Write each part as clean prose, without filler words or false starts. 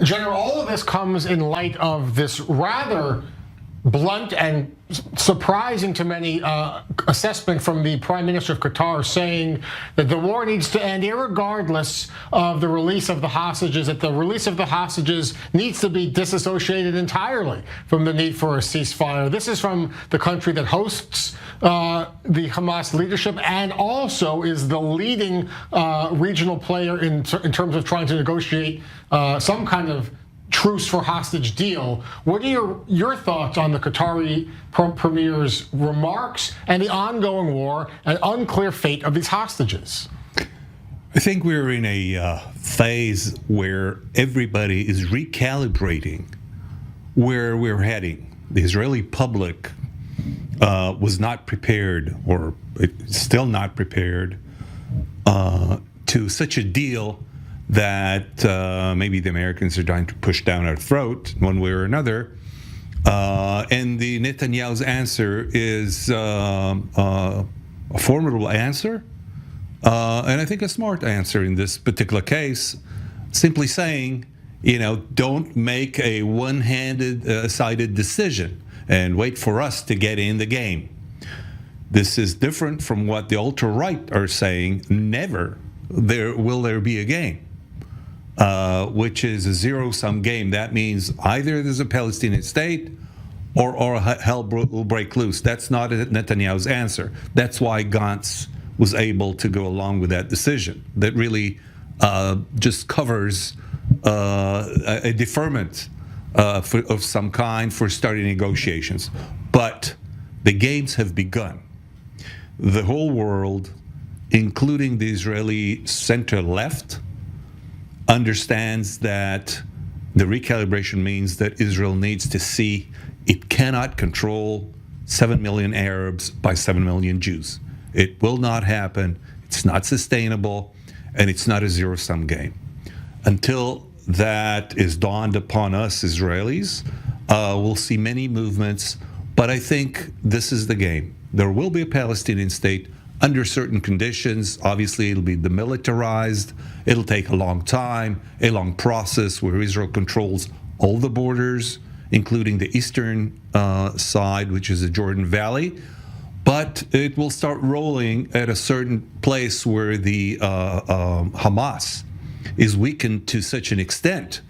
General, all of this comes in light of this rather blunt and surprising to many assessment from the Prime Minister of Qatar, saying that the war needs to end irregardless of the release of the hostages, that the release of the hostages needs to be disassociated entirely from the need for a ceasefire. This is from the country that hosts the Hamas leadership and also is the leading regional player in terms of trying to negotiate some kind of truce for hostage deal. What are your thoughts on the Qatari premier's remarks and the ongoing war and unclear fate of these hostages? I think we're in a phase where everybody is recalibrating where we're heading. The Israeli public was not prepared, or still not prepared, to such a deal that maybe the Americans are trying to push down our throat one way or another. And the Netanyahu's answer is a formidable answer, and I think a smart answer in this particular case, simply saying, don't make a one-handed, sided decision and wait for us to get in the game. This is different from what the ultra-right are saying, never will there be a game. Which is a zero-sum game. That means either there's a Palestinian state or hell will break loose. That's not Netanyahu's answer. That's why Gantz was able to go along with that decision. That really just covers a deferment of some kind for starting negotiations. But the games have begun. The whole world, including the Israeli center-left, understands that the recalibration means that Israel needs to see it cannot control 7 million Arabs by 7 million Jews. It will not happen. It's not sustainable, and it's not a zero-sum game. Until that is dawned upon us Israelis, we'll see many movements, but I think this is the game. There will be a Palestinian state under certain conditions. Obviously, it'll be demilitarized. It'll take a long time, a long process where Israel controls all the borders, including the eastern side, which is the Jordan Valley. But it will start rolling at a certain place where the Hamas is weakened to such an extent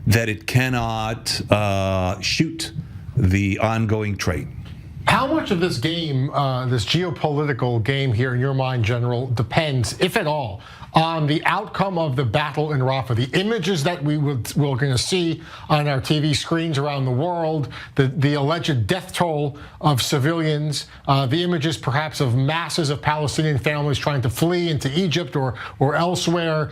that it cannot shoot the ongoing train. How much of this game, this geopolitical game here in your mind, General, depends, if at all, on the outcome of the battle in Rafah? The images that we're going to see on our TV screens around the world, the alleged death toll of civilians, the images perhaps of masses of Palestinian families trying to flee into Egypt or elsewhere,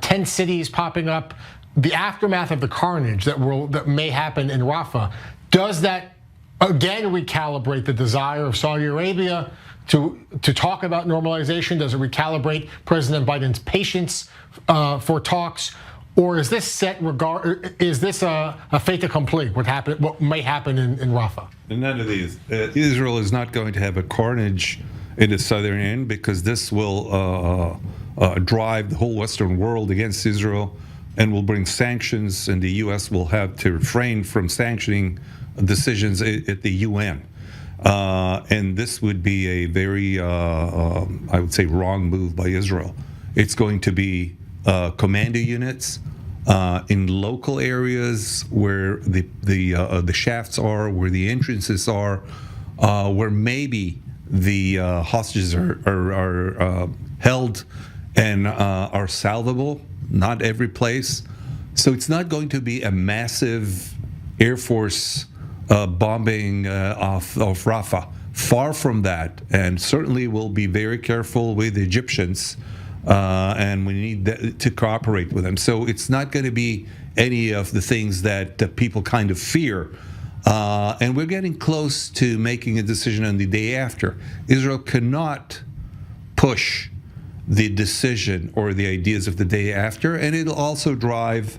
tent cities popping up, the aftermath of the carnage that may happen in Rafah. Does that again recalibrate the desire of Saudi Arabia to talk about normalization? Does it recalibrate President Biden's patience for talks, or is this a fait accompli? What may happen in Rafah? None of these. Israel is not going to have a carnage in the southern end, because this will drive the whole Western world against Israel and will bring sanctions, and the U.S. will have to refrain from sanctioning decisions at the UN. And this would be a very, I would say, wrong move by Israel. It's going to be commando units in local areas where the shafts are, where the entrances are, where maybe the hostages are held and are salvable. Not every place. So it's not going to be a massive Air Force bombing of Rafah. Far from that, and certainly we'll be very careful with the Egyptians, and we need to cooperate with them. So it's not going to be any of the things that people kind of fear. And we're getting close to making a decision on the day after. Israel cannot push the decision or the ideas of the day after, and it'll also drive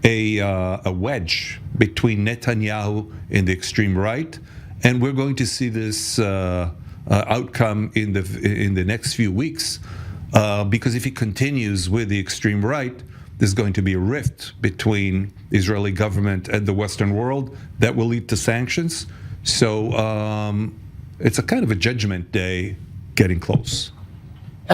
a wedge between Netanyahu and the extreme right, and we're going to see this outcome in the next few weeks, because if he continues with the extreme right, there's going to be a rift between the Israeli government and the Western world that will lead to sanctions. So it's a kind of a judgment day getting close.